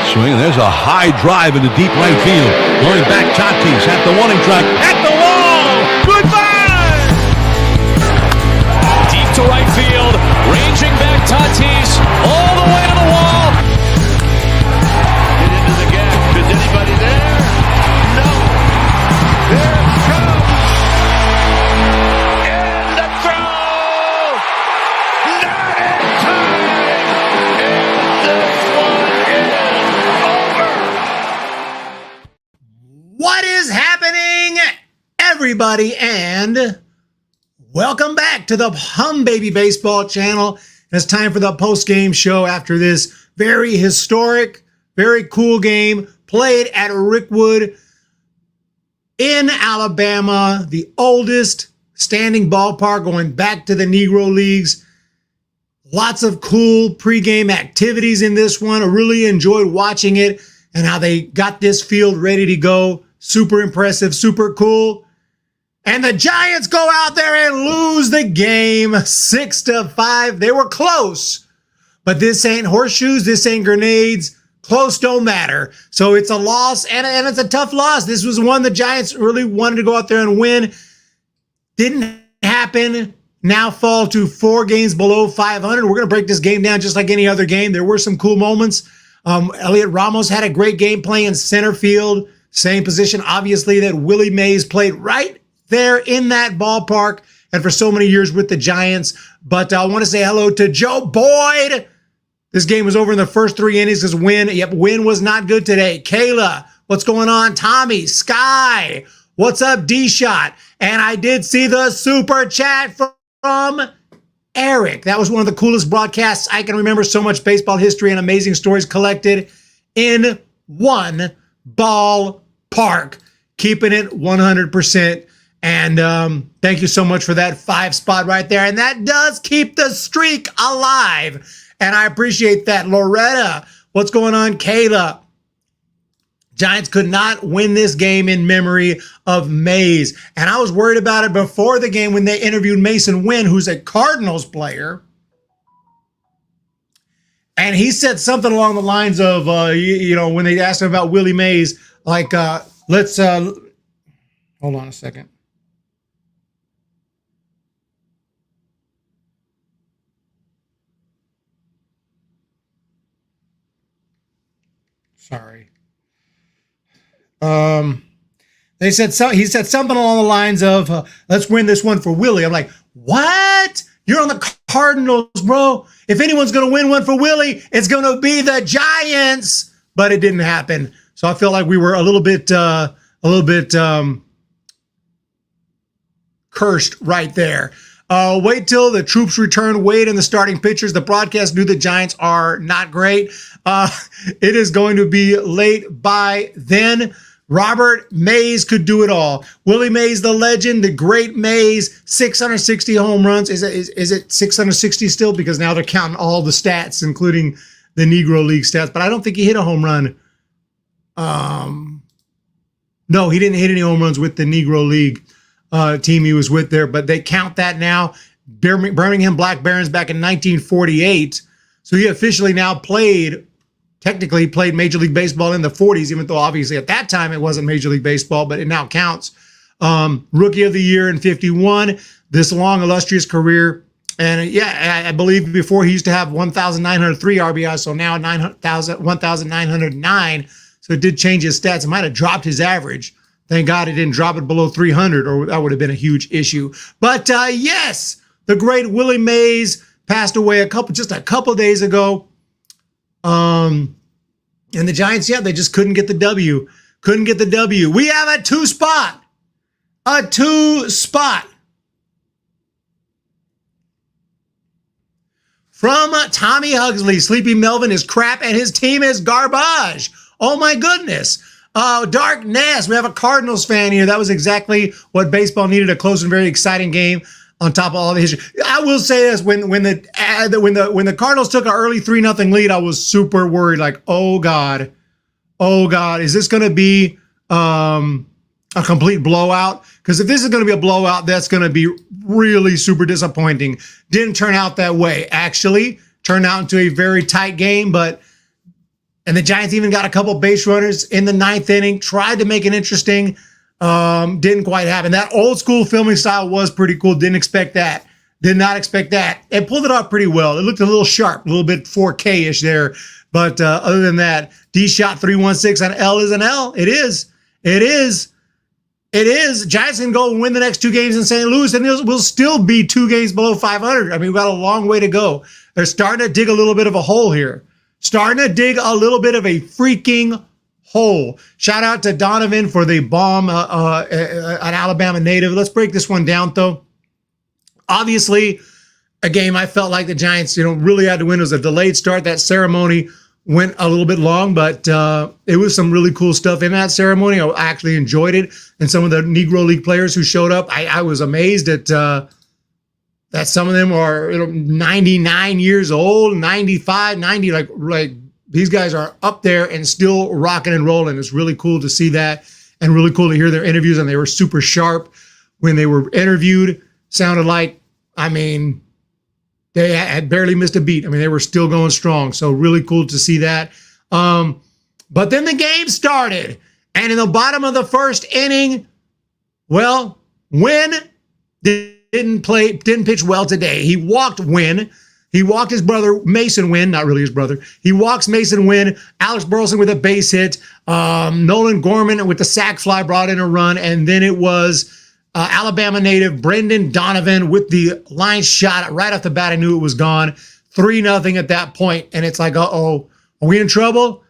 backswing, and there's a high drive into deep right field. Going back, Tatis at the warning track, at the wall. Goodbye! Deep to right field, ranging back Tatis, all the way to the wall. Get into the gap. Is anybody there? No. There it comes. And the throw. Not in time. And this one is over. What is happening, everybody, and welcome back to the Hum Baby Baseball channel. It's time for the post-game show after this very historic, very cool game played at Rickwood in Alabama, the oldest standing ballpark going back to the Negro Leagues. Lots of cool pregame activities in this one. I really enjoyed watching it and how they got this field ready to go. Super impressive, super cool. And the Giants go out there and lose the game 6-5. They were close, but this ain't horseshoes. This ain't grenades. Close don't matter. So it's a loss, and it's a tough loss. This was one the Giants really wanted to go out there and win. Didn't happen. Now fall to 4 games below 500. We're going to break this game down just like any other game. There were some cool moments. Elliot Ramos had a great game playing in center field. Same position, obviously, that Willie Mays played right there in that ballpark and for so many years with the Giants. But I want to say hello to Joe Boyd. This game was over in the first 3 innings because Win was not good today. Kayla, what's going on? Tommy, Sky, what's up, D-Shot? And I did see the super chat from Eric. That was one of the coolest broadcasts I can remember. So much baseball history and amazing stories collected in one ballpark. Keeping it 100%. And thank you so much for that 5 spot right there. And that does keep the streak alive. And I appreciate that. Loretta, what's going on? Kayla, Giants could not win this game in memory of Mays. And I was worried about it before the game when they interviewed Mason Wynn, who's a Cardinals player. And he said something along the lines of, when they asked him about Willie Mays, like, hold on a second. Sorry. He said something along the lines of, let's win this one for Willie. I'm like, what? You're on the Cardinals, bro. If anyone's going to win one for Willie, it's going to be the Giants. But it didn't happen. So I feel like we were a little bit cursed right there. Wait till the troops return. Wade and the starting pitchers. The broadcast knew the Giants are not great. It is going to be late by then. Robert Mays could do it all. Willie Mays, the legend, the great Mays, 660 home runs. Is it 660 still? Because now they're counting all the stats, including the Negro League stats. But I don't think he hit a home run. No, he didn't hit any home runs with the Negro League team he was with there, but they count that now. Birmingham Black Barons back in 1948. So he officially now technically played Major League Baseball in the 40s, even though obviously at that time it wasn't Major League Baseball, but it now counts. Rookie of the Year in 51, this long, illustrious career. And yeah, I believe before he used to have 1,903 RBIs, so now 1,909. So it did change his stats. It might have dropped his average. Thank God it didn't drop it below 300, or that would have been a huge issue. But yes, the great Willie Mays passed away just a couple days ago. And the Giants, they just couldn't get the W. Couldn't get the W. We have a 2 spot. A 2 spot. From Tommy Hugsley, Sleepy Melvin is crap and his team is garbage. Oh my goodness. Darkness, we have a Cardinals fan here. That was exactly what baseball needed, a close and very exciting game on top of all the history. I will say this, when the Cardinals took an early 3-0 lead, I was super worried, like, oh God, is this going to be a complete blowout? Because if this is going to be a blowout, that's going to be really super disappointing. Didn't turn out that way. Actually, turned out into a very tight game, but And the Giants even got a couple base runners in the 9th inning, tried to make it interesting. Didn't quite happen. That old school filming style was pretty cool. Didn't expect that. Did not expect that. It pulled it off pretty well. It looked a little sharp, a little bit 4K-ish there. But other than that, D shot 316 on L is an L. It is. It is. It is. Giants can go and win the next 2 games in St. Louis, and we'll still be 2 games below 500. I mean, we've got a long way to go. They're starting to dig a little bit of a hole here. Starting to dig a little bit of a freaking hole. Shout out to Donovan for the bomb, an Alabama native. Let's break this one down, though. Obviously, a game I felt like the Giants, really had to win. It was a delayed start. That ceremony went a little bit long, but it was some really cool stuff in that ceremony. I actually enjoyed it. And some of the Negro League players who showed up, I was amazed at that some of them are 99 years old, 95, 90, like these guys are up there and still rocking and rolling. It's really cool to see that and really cool to hear their interviews. And they were super sharp when they were interviewed. Sounded like, they had barely missed a beat. They were still going strong. So really cool to see that. But then the game started. And in the bottom of the 1st inning, Wynn didn't pitch well today. He walked Wynn. He walked his brother, Mason Wynn, not really his brother. He walks Mason Wynn, Alex Burleson with a base hit, Nolan Gorman with the sac fly brought in a run, and then it was Alabama native Brendan Donovan with the line shot right off the bat. I knew it was gone. 3-0 at that point, and it's like, uh-oh, are we in trouble?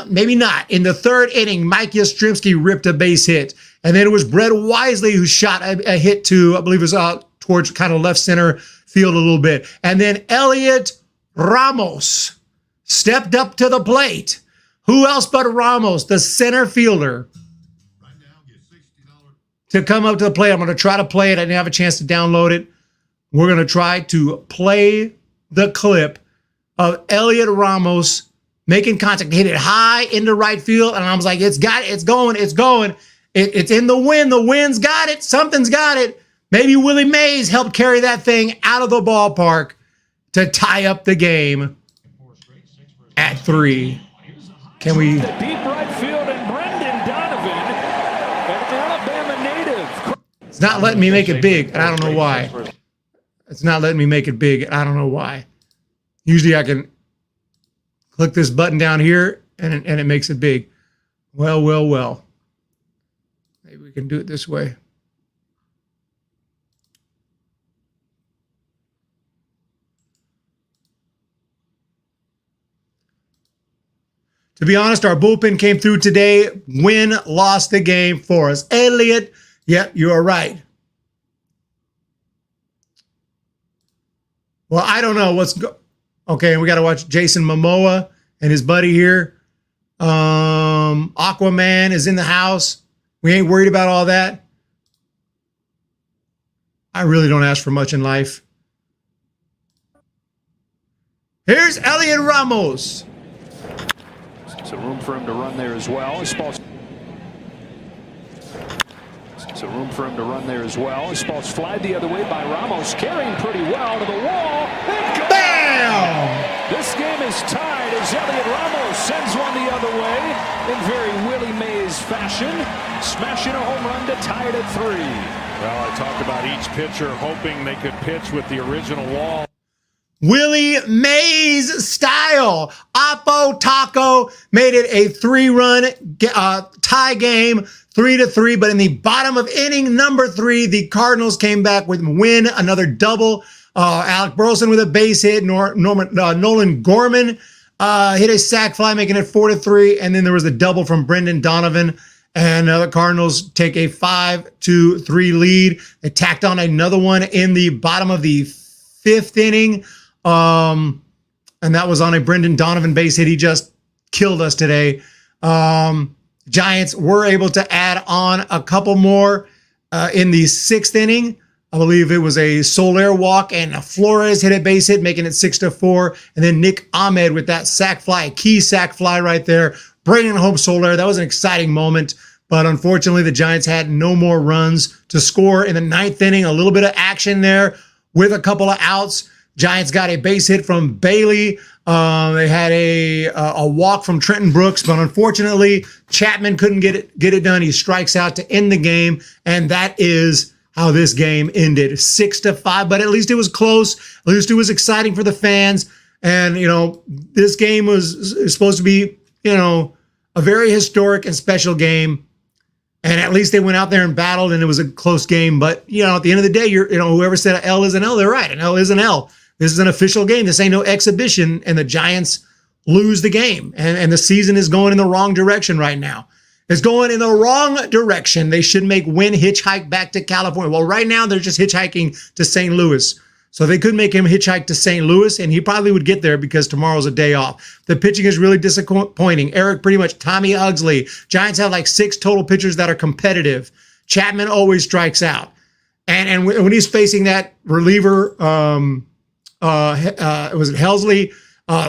Maybe not. In the 3rd inning, Mike Yastrzemski ripped a base hit, and then it was Brett Wisely who shot a hit to, I believe it was out towards kind of left center field a little bit. And then Elliot Ramos stepped up to the plate. Who else but Ramos, the center fielder, to come up to the plate. I'm going to try to play it. I didn't have a chance to download it. We're going to try to play the clip of Elliot Ramos making contact. Hit it high into right field, and I was like, it's got it. It's going. It's going. It's in the wind. The wind's got it. Something's got it. Maybe Willie Mays helped carry that thing out of the ballpark to tie up the game at 3. Can we? Deep right field, and Brendan Donovan, an Alabama native. It's not letting me make it big, and I don't know why. It's not letting me make it big, and I don't know why. Usually I can click this button down here, and it makes it big. Well. Maybe we can do it this way. To be honest, our bullpen came through today. Wynn lost the game for us. Elliot, yep, you are right. Well, I don't know what's okay. We got to watch Jason Momoa and his buddy here. Aquaman is in the house. We ain't worried about all that. I really don't ask for much in life. Here's Elliot Ramos. So room for him to run there as well. It's room for him to run there as well. His ball's flied the other way by Ramos, carrying pretty well to the wall. Bam! This game is tied as Elliot Ramos sends one the other way in very Willie Mays fashion, smashing a home run to tie it at 3. Well, I talked about each pitcher hoping they could pitch with the original wall. Willie Mays style. Oppo Taco made it a 3-run tie game, 3-3. But in the bottom of inning number 3, the Cardinals came back with Wynn, another double. Alec Burleson with a base hit. Nolan Gorman hit a sac fly, making it 4-3. And then there was a double from Brendan Donovan. And the Cardinals take a 5-3 lead. They tacked on another one in the bottom of the 5th inning. And that was on a Brendan Donovan base hit. He just killed us today. Giants were able to add on a couple more in the 6th inning. I believe it was a Soler walk and a Flores hit a base hit, making it 6-4. And then Nick Ahmed with that sac fly, a key sac fly right there, bringing home Soler. That was an exciting moment. But unfortunately, the Giants had no more runs to score in the 9th inning. A little bit of action there with a couple of outs. Giants got a base hit from Bailey They had a walk from Trenton Brooks, but unfortunately, Chapman couldn't get it done. He strikes out to end the game, and that is how this game ended, 6-5. But at least it was close. At least it was exciting for the fans. And this game was supposed to be a very historic and special game. And at least they went out there and battled, and it was a close game. But at the end of the day, whoever said an L is an L, they're right. An L is an L. This is an official game. This ain't no exhibition, and the Giants lose the game. And the season is going in the wrong direction right now. It's going in the wrong direction. They should make Wynn hitchhike back to California. Well, right now they're just hitchhiking to St. Louis. So they could make him hitchhike to St. Louis, and he probably would get there because tomorrow's a day off. The pitching is really disappointing. Eric pretty much Tommy Ugsley. Giants have like 6 total pitchers that are competitive. Chapman always strikes out. And when he's facing that reliever, was it Helsley,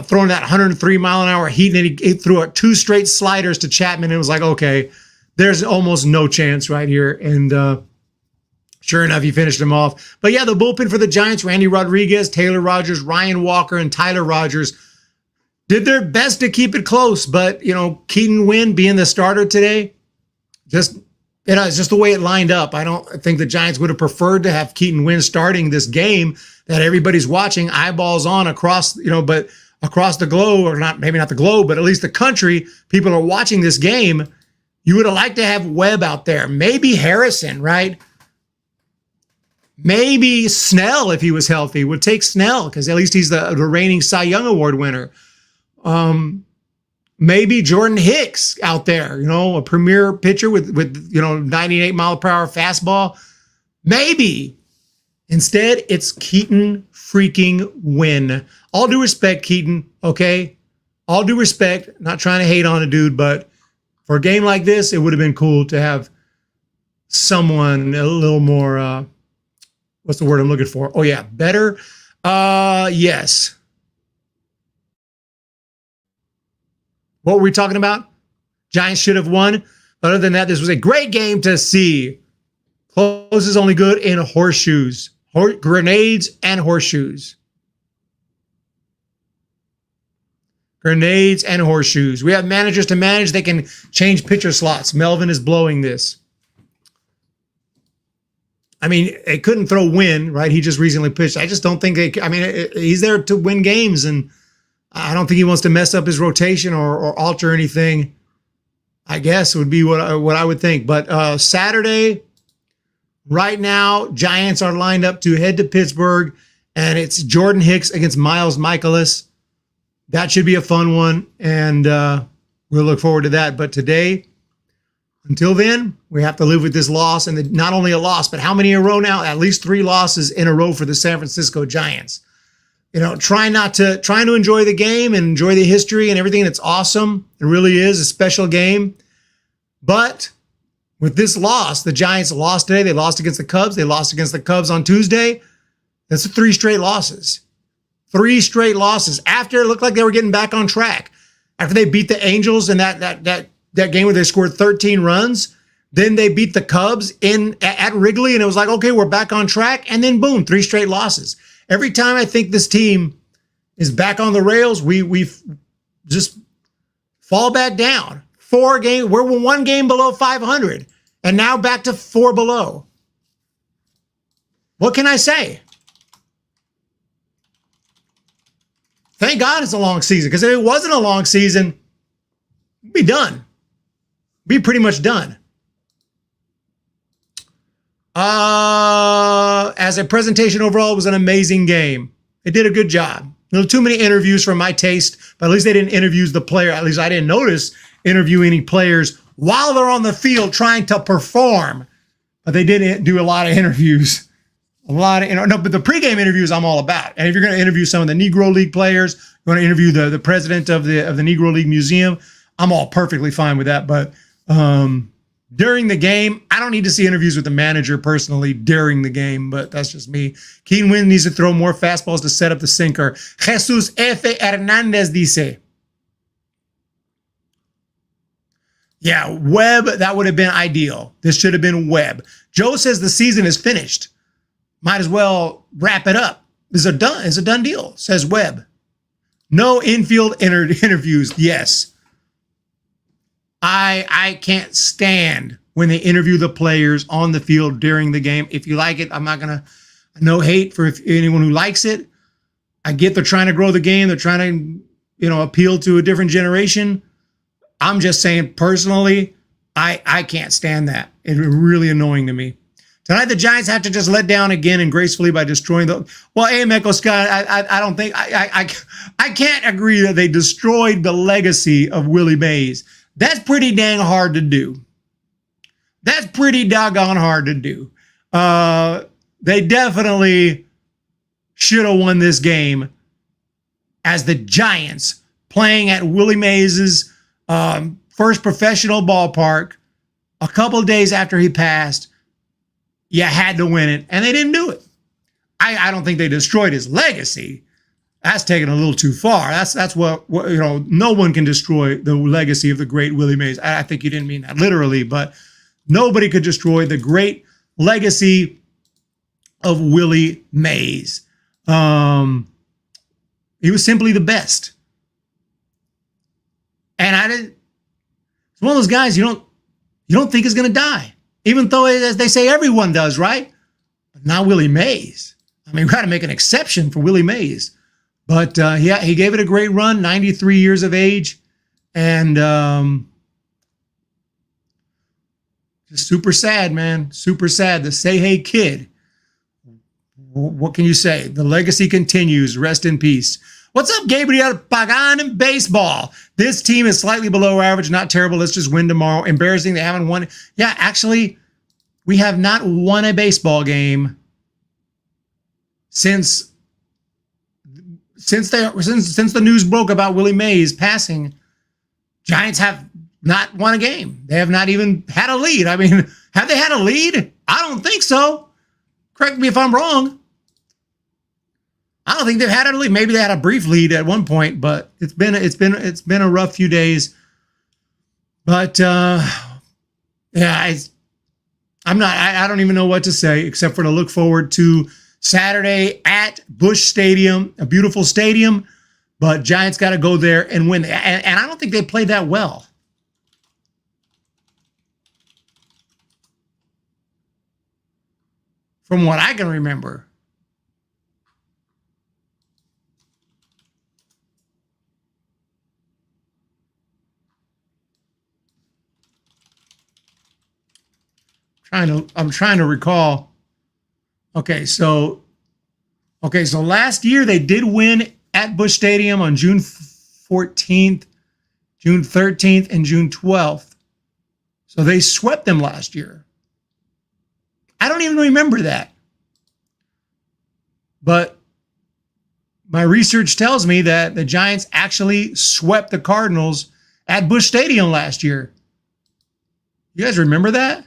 throwing that 103-mile-an-hour heat, and he threw 2 straight sliders to Chapman, and it was like, okay, there's almost no chance right here. And sure enough, he finished him off. But yeah, the bullpen for the Giants, Randy Rodriguez, Taylor Rogers, Ryan Walker, and Tyler Rogers did their best to keep it close. But, Keaton Wynn being the starter today, it's just the way it lined up. I don't think the Giants would have preferred to have Keaton Wynn starting this game that everybody's watching, eyeballs on across, but across the globe, or not, maybe not the globe, but at least the country, people are watching this game. You would have liked to have Webb out there. Maybe Harrison, right? Maybe Snell, if he was healthy, would take Snell because at least he's the reigning Cy Young Award winner. Maybe Jordan Hicks out there, a premier pitcher with 98-mile-per-hour fastball. Maybe. Instead, it's Keaton freaking Wynn. All due respect, Keaton, okay? All due respect, not trying to hate on a dude, but for a game like this, it would have been cool to have someone a little more... what's the word I'm looking for? Oh, yeah, better. Yes. What were we talking about? Giants should have won. Other than that, this was a great game to see. Close is only good in horseshoes. Grenades and horseshoes. Grenades and horseshoes. We have managers to manage. They can change pitcher slots. Melvin is blowing this. I mean, they couldn't throw Wynn, right? He just recently pitched. I just don't think he's there to win games, and I don't think he wants to mess up his rotation or alter anything. I guess would be what I would think. But Saturday, right now, Giants are lined up to head to Pittsburgh, and it's Jordan Hicks against Miles Michaelis. That should be a fun one, and we'll look forward to that. But today, until then, we have to live with this loss, and not only a loss, but how many in a row now? At least 3 losses in a row for the San Francisco Giants. Trying to enjoy the game and enjoy the history and everything. It's awesome. It really is a special game. But with this loss, the Giants lost today. They lost against the Cubs. They lost against the Cubs on Tuesday. That's 3 straight losses. 3 straight losses after it looked like they were getting back on track. After they beat the Angels in that game where they scored 13 runs, then they beat the Cubs at Wrigley, and it was like, okay, we're back on track. And then boom, 3 straight losses. Every time I think this team is back on the rails, we just fall back down. 4 games, we're 1 game below 500, and now back to 4 below. What can I say? Thank God it's a long season, because if it wasn't a long season, we'd be done. Be pretty much done. As a presentation overall, it was an amazing game. They did a good job. A little too many interviews for my taste, but at least they didn't interview the player. At least I didn't notice interviewing any players while they're on the field trying to perform. But they did do a lot of interviews. But the pregame interviews I'm all about. And if you're going to interview some of the Negro League players, you want to interview the president of the Negro League Museum, I'm all perfectly fine with that. But during the game, I don't need to see interviews with the manager personally during the game, but that's just me. Keaton Wynn needs to throw more fastballs to set up the sinker. Jesus F. Hernandez dice. Yeah, Webb, that would have been ideal. This should have been Webb. Joe says the season is finished. Might as well wrap it up. It's a done deal, says Webb. No infield interviews. Yes. I can't stand when they interview the players on the field during the game. If you like it, I'm not going to, no hate for anyone who likes it. I get they're trying to grow the game. They're trying to, appeal to a different generation. I'm just saying personally, I can't stand that. It's really annoying to me. Tonight, the Giants have to just let down again and gracefully by destroying Echo Scott, I don't think, I can't agree that they destroyed the legacy of Willie Mays. That's pretty dang hard to do. That's pretty doggone hard to do. They definitely should have won this game as the Giants playing at Willie Mays' first professional ballpark a couple of days after he passed. You had to win it, and they didn't do it. I don't think they destroyed his legacy. That's taken a little too far. That's what no one can destroy the legacy of the great Willie Mays. I think you didn't mean that literally, but nobody could destroy the great legacy of Willie Mays. He was simply the best. And it's one of those guys you don't think is going to die, even though, as they say, everyone does, right? But not Willie Mays. I mean, we got to make an exception for Willie Mays. But he gave it a great run, 93 years of age, and just super sad, man. Super sad. The Say Hey Kid. What can you say? The legacy continues. Rest in peace. What's up, Gabriel Pagan in baseball? This team is slightly below average, not terrible. Let's just win tomorrow. Embarrassing, they haven't won. Yeah, actually, we have not won a baseball game since the news broke about Willie Mays passing. Giants have not won a game. They have not even had a lead. I mean, have they had a lead? I don't think so. Correct me if I'm wrong. I don't think they've had a lead. Maybe they had a brief lead at one point, but it's been a rough few days. But I don't even know what to say except for to look forward to Saturday at Busch Stadium, a beautiful stadium, but Giants got to go there and win. And I don't think they played that well. From what I can remember. I'm trying to recall. Okay, so last year they did win at Busch Stadium on June 14th, June 13th, and June 12th. So they swept them last year. I don't even remember that. But my research tells me that the Giants actually swept the Cardinals at Busch Stadium last year. You guys remember that?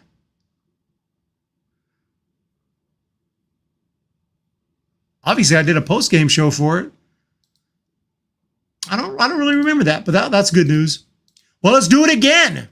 Obviously, I did a post-game show for it. I don't really remember that, but that's good news. Well, let's do it again.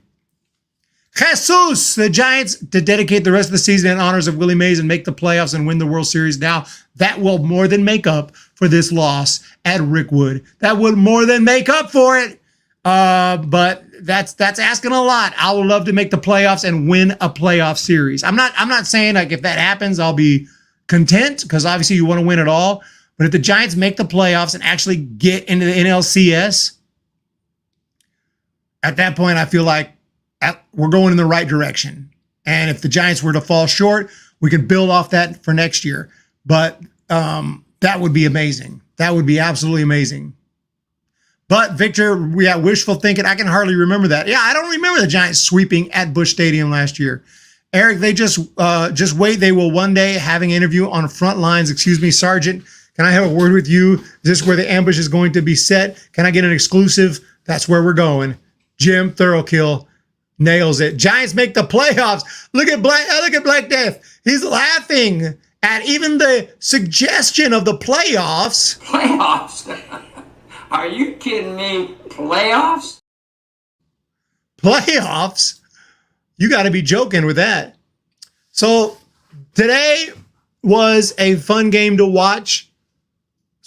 Jesus, the Giants to dedicate the rest of the season in honors of Willie Mays and make the playoffs and win the World Series. Now, that will more than make up for this loss at Rickwood. That would more than make up for it. But that's asking a lot. I would love to make the playoffs and win a playoff series. I'm not saying like if that happens, I'll be content, because obviously you want to win it all. But if the Giants make the playoffs and actually get into the NLCS, at that point, I feel like we're going in the right direction. And if the Giants were to fall short, we can build off that for next year. But that would be amazing. That would be absolutely amazing. But Victor, wishful thinking. I can hardly remember that. Yeah, I don't remember the Giants sweeping at Busch Stadium last year. Eric, they just wait. They will one day having an interview on front lines. Excuse me, Sergeant. Can I have a word with you? Is this where the ambush is going to be set? Can I get an exclusive? That's where we're going. Jim Thorokill nails it. Giants make the playoffs. Look at Black Death. He's laughing at even the suggestion of the playoffs. Playoffs? Are you kidding me? Playoffs? Playoffs? You got to be joking with that. So today was a fun game to watch.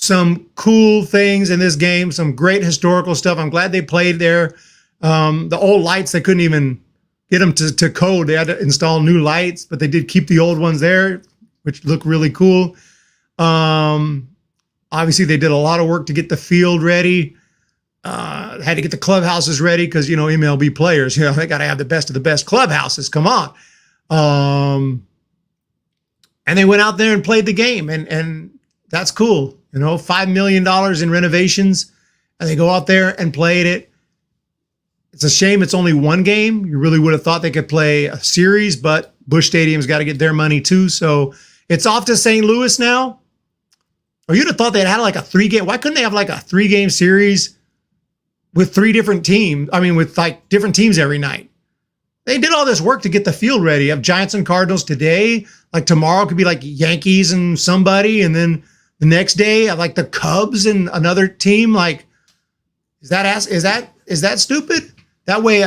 some cool things in this game, some great historical stuff. I'm glad they played there. The old lights, they couldn't even get them to code. They had to install new lights, but they did keep the old ones there, which look really cool. Obviously, they did a lot of work to get the field ready. Had to get the clubhouses ready because, you know, MLB players, you know, they got to have the best of the best clubhouses. Come on. And they went out there and played the game, and that's cool. You know, $5 million in renovations, and they go out there and played it. It's a shame it's only one game. You really would have thought they could play a series, but Busch Stadium's got to get their money too. So it's off to St. Louis now. Or you'd have thought they'd had like a 3-game. Why couldn't they have like a 3-game series with 3 different teams? I mean, with like different teams every night. They did all this work to get the field ready. You have Giants and Cardinals today. Like tomorrow could be like Yankees and somebody, and then the next day, like the Cubs and another team. Like, is that stupid? That way,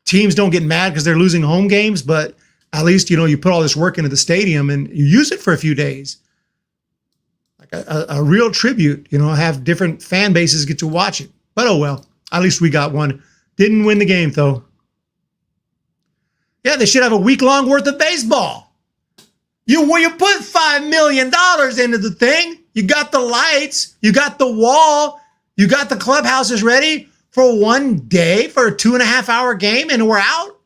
teams don't get mad because they're losing home games. But at least, you know, you put all this work into the stadium and you use it for a few days. Like a real tribute. You know, have different fan bases get to watch it. But oh well, at least we got one. Didn't win the game though. Yeah, they should have a week-long worth of baseball. You put $5 million into the thing. You got the lights. You got the wall. You got the clubhouses ready for one day for a 2.5-hour game, and we're out.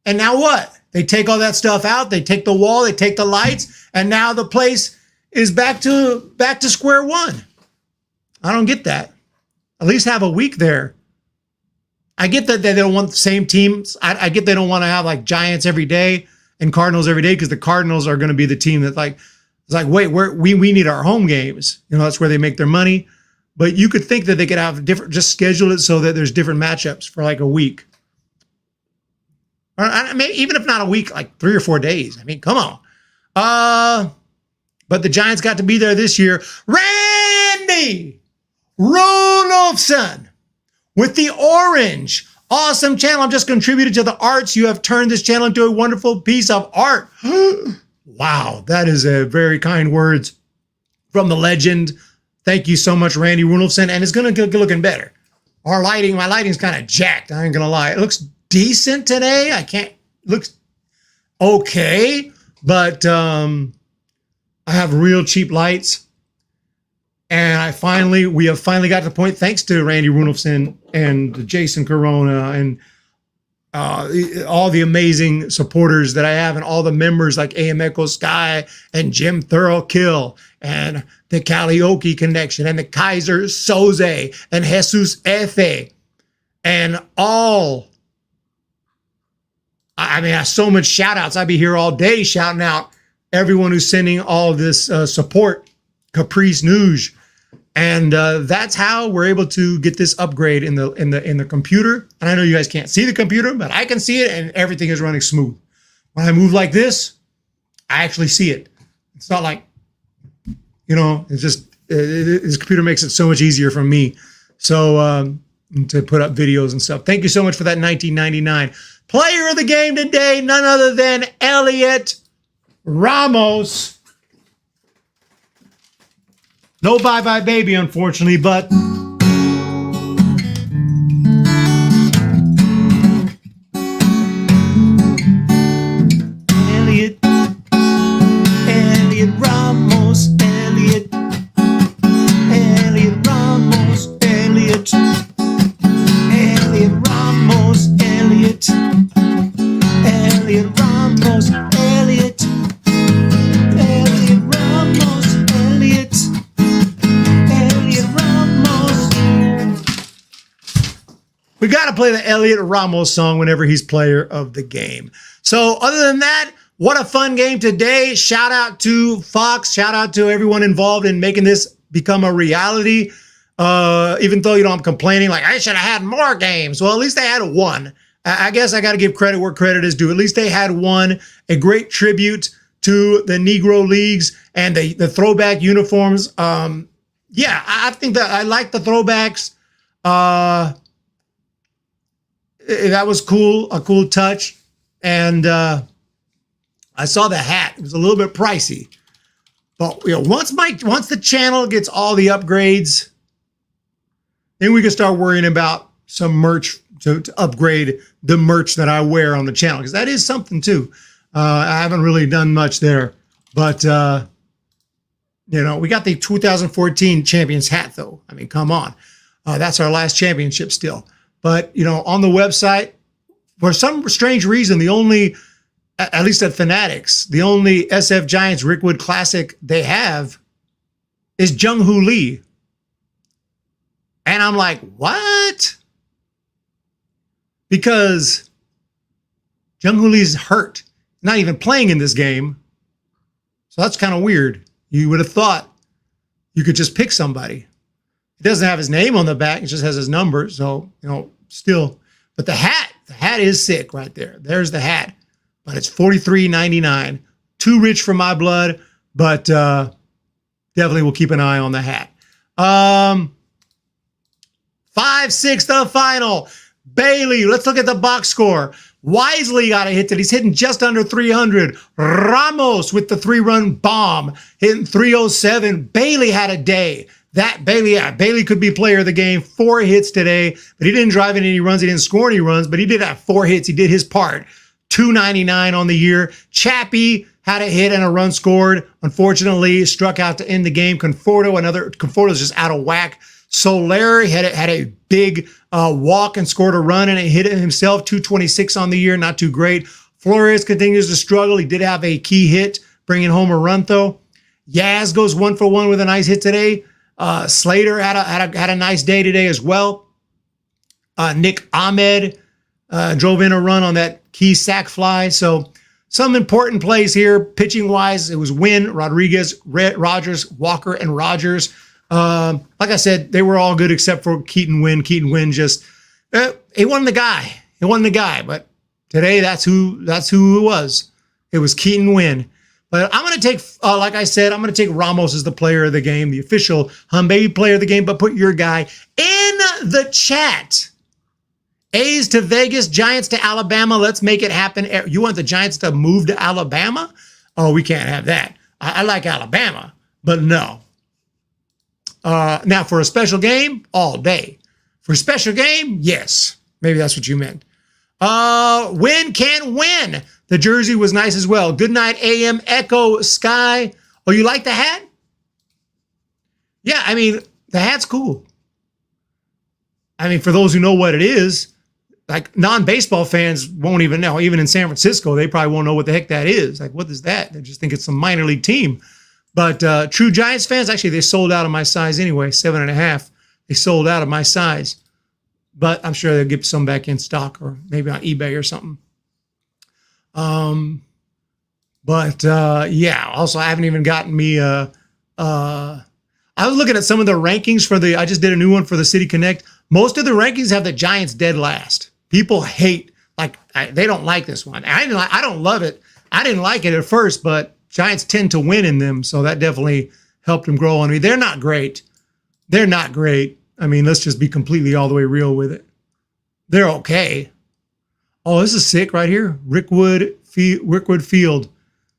And now what? They take all that stuff out. They take the wall. They take the lights, and now the place is back to square one. I don't get that. At least have a week there. I get that they don't want the same teams. I get they don't want to have like Giants every day and Cardinals every day, because the Cardinals are going to be the team that like, it's like, wait, we need our home games. You know, that's where they make their money. But you could think that they could have different, just schedule it so that there's different matchups for like a week. Or maybe even if not a week, like 3 or 4 days. I mean, come on. But the Giants got to be there this year. Randy Rolofson with the orange. Awesome channel. I'm just contributed to the arts. You have turned this channel into a wonderful piece of art. Wow, that is a very kind words from the legend. Thank you so much, Randy Runolfson. And it's going to get looking better. My lighting's kind of jacked. I ain't going to lie. It looks decent today. Looks okay. But I have real cheap lights. And we have finally got to the point, thanks to Randy Runolfson and Jason Corona and all the amazing supporters that I have, and all the members like AM Echo Sky and Jim Thurl and the Karaoke Connection and the Kaiser Soze and Jesus Efe and all. I mean, so much shout outs. I'd be here all day shouting out everyone who's sending all this support. Caprice News. And that's how we're able to get this upgrade in the computer. And I know you guys can't see the computer, but I can see it, and everything is running smooth. When I move like this, I actually see it. It's not like, you know, it's just this computer makes it so much easier for me. So to put up videos and stuff. Thank you so much for that 1999 player of the game today. None other than Elliot Ramos. No bye-bye baby, unfortunately, but Elliot Ramos, Elliot Ramos, Elliot Ramos, Elliot Ramos, Elliot Ramos, Elliot. We got to play the Elliot Ramos song whenever he's player of the game. So other than that, what a fun game today. Shout out to Fox. Shout out to everyone involved in making this become a reality. Even though, you know, I'm complaining like I should have had more games. Well, at least they had one. I guess I got to give credit where credit is due. At least they had one. A great tribute to the Negro Leagues and the throwback uniforms. Yeah, I think that I like the throwbacks. That was cool, a cool touch. And I saw the hat. It was a little bit pricey. But once the channel gets all the upgrades, then we can start worrying about some merch to upgrade the merch that I wear on the channel, because that is something too. I haven't really done much there, but we got the 2014 champions hat though. I mean, come on, that's our last championship still. But on the website, for some strange reason, the only, at least at Fanatics, the only SF Giants Rickwood Classic they have is Jung-Hoo Lee. And I'm like, what? Because Jung-Hoo Lee's hurt, not even playing in this game. So that's kind of weird. You would have thought you could just pick somebody. It doesn't have his name on the back. It just has his number. So, still. But the hat is sick right there. There's the hat. But it's $43.99. Too rich for my blood, but definitely will keep an eye on the hat. 5-6, the final. Bailey, let's look at the box score. Wisely got a hit that he's hitting just under 300. Ramos with the 3-run bomb, hitting 307. Bailey had a day. Bailey could be player of the game. 4 hits today, but he didn't drive in any runs. He didn't score any runs, but he did have 4 hits. He did his part. 299 on the year. Chappie had a hit and a run scored. Unfortunately, struck out to end the game. Conforto's just out of whack. Soler had a big walk and scored a run, and it hit it himself. 226 on the year, not too great. Flores continues to struggle. He did have a key hit, bringing home a run though. Yaz goes 1 for 1 with a nice hit today. Slater had a nice day today as well. Nick Ahmed drove in a run on that key sac fly. So some important plays here. Pitching wise, it was Wynn, Rodriguez, Rogers, Walker, and Rogers. Like I said, they were all good except for Keaton Wynn. Keaton Wynn just, he wasn't the guy. He wasn't the guy. But today, that's who it was. It was Keaton Wynn. But I'm going to take, like I said, I'm going to take Ramos as the player of the game, the official Baby player of the game, but put your guy in the chat. A's to Vegas, Giants to Alabama. Let's make it happen. You want the Giants to move to Alabama? Oh, we can't have that. I like Alabama, but no. Now, for a special game, all day. For a special game, yes. Maybe that's what you meant. Win can't win. The jersey was nice as well. Good night, AM Echo Sky. Oh, you like the hat? Yeah, I mean, the hat's cool. I mean, for those who know what it is, like non-baseball fans won't even know. Even in San Francisco, they probably won't know what the heck that is. Like, what is that? They just think it's some minor league team. But true Giants fans, actually, they sold out of my size anyway, 7.5. They sold out of my size. But I'm sure they'll get some back in stock or maybe on eBay or something. Yeah, also, I haven't even gotten me, I was looking at some of the rankings for I just did a new one for the City Connect. Most of the rankings have the Giants dead last. People hate, they don't like this one. I don't love it. I didn't like it at first, but Giants tend to win in them, so that definitely helped them grow on me. They're not great. They're not great. I mean, let's just be completely all the way real with it. They're okay. Oh, this is sick right here. Rickwood Field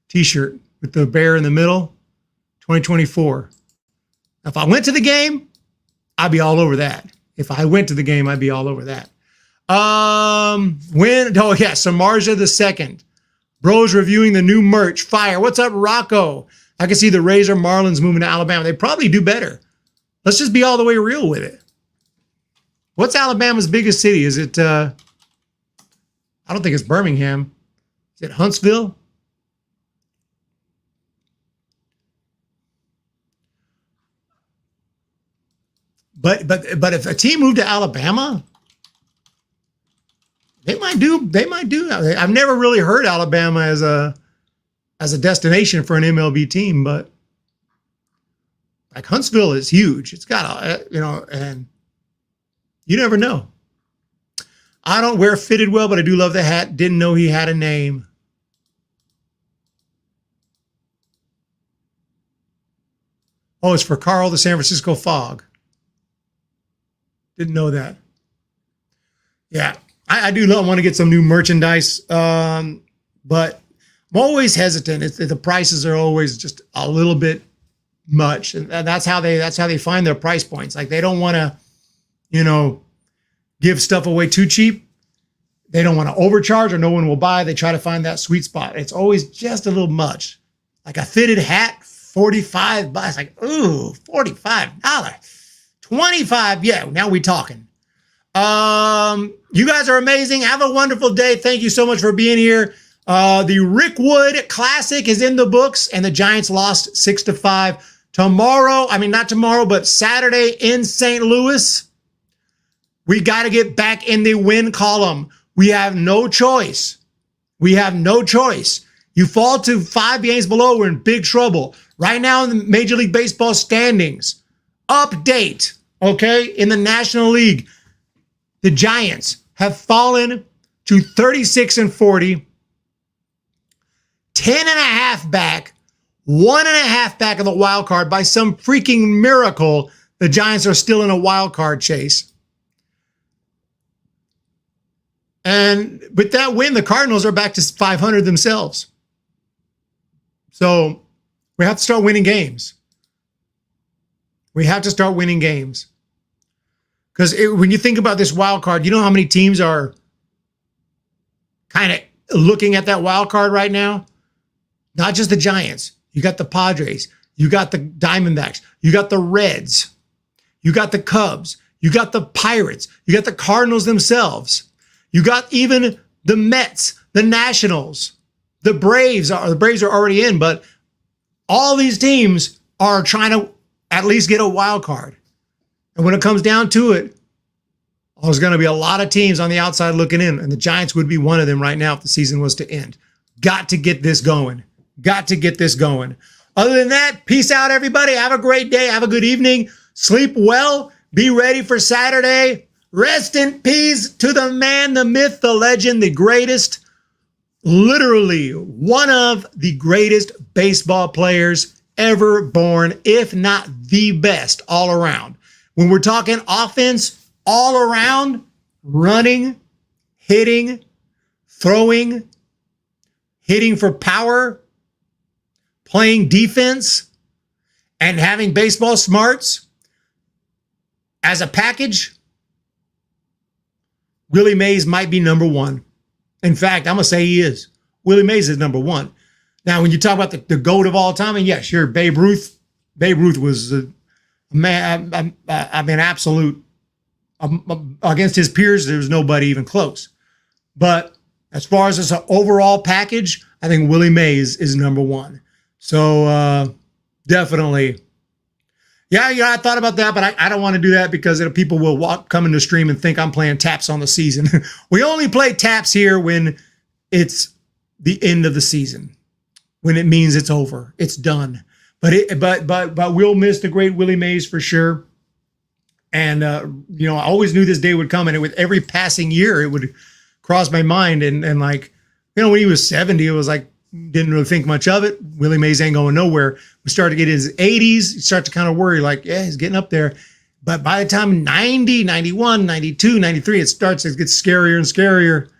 t-shirt with the bear in the middle. 2024. If I went to the game, I'd be all over that. If I went to the game, I'd be all over that. Samarja the second. Bros reviewing the new merch. Fire. What's up, Rocco? I can see the Razor Marlins moving to Alabama. They probably do better. Let's just be all the way real with it. What's Alabama's biggest city? Is it, I don't think it's Birmingham. Is it Huntsville? But if a team moved to Alabama, they might do. I've never really heard Alabama as a destination for an MLB team, but like Huntsville is huge. It's got and you never know. I don't wear fitted well, but I do love the hat. Didn't know he had a name. Oh, it's for Carl the San Francisco Fog. Didn't know that. Yeah, I do want to get some new merchandise, but I'm always hesitant. The prices are always just a little bit much. And that's how they find their price points. Like, they don't want to, you know, give stuff away too cheap. They don't want to overcharge or no one will buy. They try to find that sweet spot. It's always just a little much. Like a fitted hat, $45. Like, ooh, $45. 25. Yeah, now we talking. You guys are amazing. Have a wonderful day. Thank you so much for being here. The Rickwood Classic is in the books, and the Giants lost 6-5. Tomorrow, I mean, not tomorrow, but Saturday in St. Louis, we got to get back in the win column. We have no choice. We have no choice. You fall to 5 games below, we're in big trouble. Right now in the Major League Baseball standings, update, okay, in the National League, the Giants have fallen to 36-40, 10.5 back, 1.5 back of the wild card. By some freaking miracle, the Giants are still in a wild card chase. And with that win, the Cardinals are back to 500 themselves. So we have to start winning games. We have to start winning games. Because when you think about this wild card, you know how many teams are kind of looking at that wild card right now? Not just the Giants. You got the Padres. You got the Diamondbacks. You got the Reds. You got the Cubs. You got the Pirates. You got the Cardinals themselves. You got even the Mets, the Nationals, the Braves are already in, but all these teams are trying to at least get a wild card. And when it comes down to it, there's going to be a lot of teams on the outside looking in, and the Giants would be one of them right now if the season was to end. Got to get this going. Got to get this going. Other than that, peace out, everybody. Have a great day. Have a good evening. Sleep well. Be ready for Saturday. Rest in peace to the man, the myth, the legend, the greatest, literally one of the greatest baseball players ever born, if not the best all around. When we're talking offense all around, running, hitting, throwing, hitting for power, playing defense, and having baseball smarts as a package, Willie Mays might be number one. In fact, I'm going to say he is. Willie Mays is number one. Now, when you talk about the GOAT of all time, and yeah, sure, Babe Ruth was a man, I mean, absolute, against his peers, there was nobody even close. But as far as this overall package, I think Willie Mays is number one. So definitely. Yeah, I thought about that, but I don't want to do that because people will come in the stream and think I'm playing taps on the season. We only play taps here when it's the end of the season, when it means it's over, it's done. But we'll miss the great Willie Mays for sure. And I always knew this day would come, and with every passing year, it would cross my mind. And like, when he was 70, it was like, didn't really think much of it. Willie Mays ain't going nowhere. We start to get in his 80s. You start to kind of worry, like, yeah, he's getting up there. But by the time 90, 91, 92, 93, it gets scarier and scarier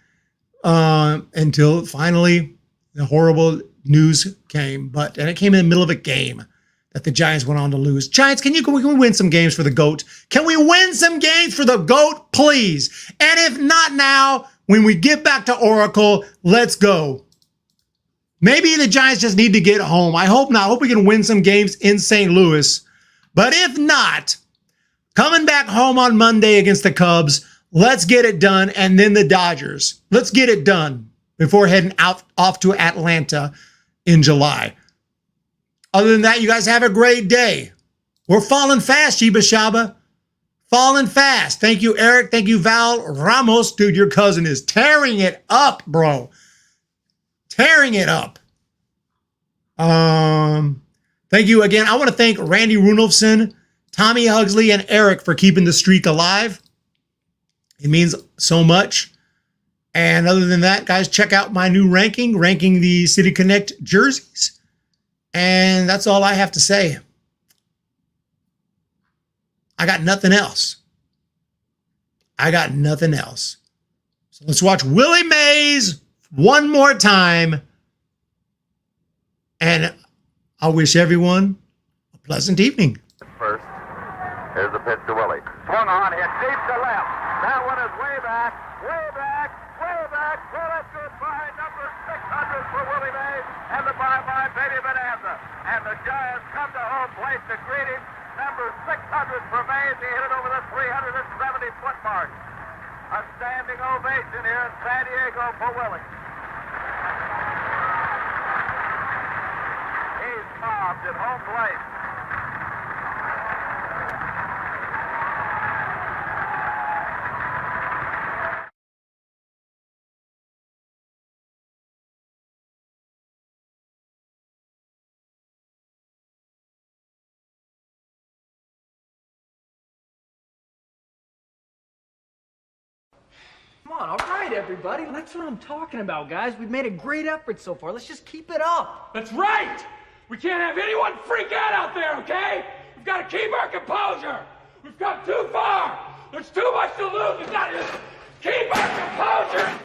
until finally the horrible news came. And it came in the middle of a game that the Giants went on to lose. Giants, can we win some games for the GOAT? Can we win some games for the GOAT, please? And if not now, when we get back to Oracle, let's go. Maybe the Giants just need to get home. I hope not. I hope we can win some games in St. Louis. But if not, coming back home on Monday against the Cubs, let's get it done. And then the Dodgers. Let's get it done before heading off to Atlanta in July. Other than that, you guys have a great day. We're falling fast, Sheba Shaba. Falling fast. Thank you, Eric. Thank you, Val Ramos. Dude, your cousin is tearing it up, bro. Tearing it up. Thank you again. I want to thank Randy Runolfson, Tommy Hugsley, and Eric for keeping the streak alive. It means so much. And other than that, guys, check out my new ranking the City Connect jerseys. And that's all I have to say. I got nothing else. So let's watch Willie Mays one more time. And I wish everyone a pleasant evening. First, here's the pitch to Willie. Swung on, hit deep to left. That one is way back, way back, way back. Well, that's goodbye, number 600 for Willie Mays, and the bye-bye Baby Bonanza. And the Giants come to home plate to greet him. Number 600 for Mays. He hit it over the 370-foot mark. A standing ovation here in San Diego for Willie. He's mobbed at home plate. Come on, all right, everybody. That's what I'm talking about, guys. We've made a great effort so far. Let's just keep it up. That's right! We can't have anyone freak out there, okay? We've got to keep our composure. We've come too far. There's too much to lose. We've got to just keep our composure.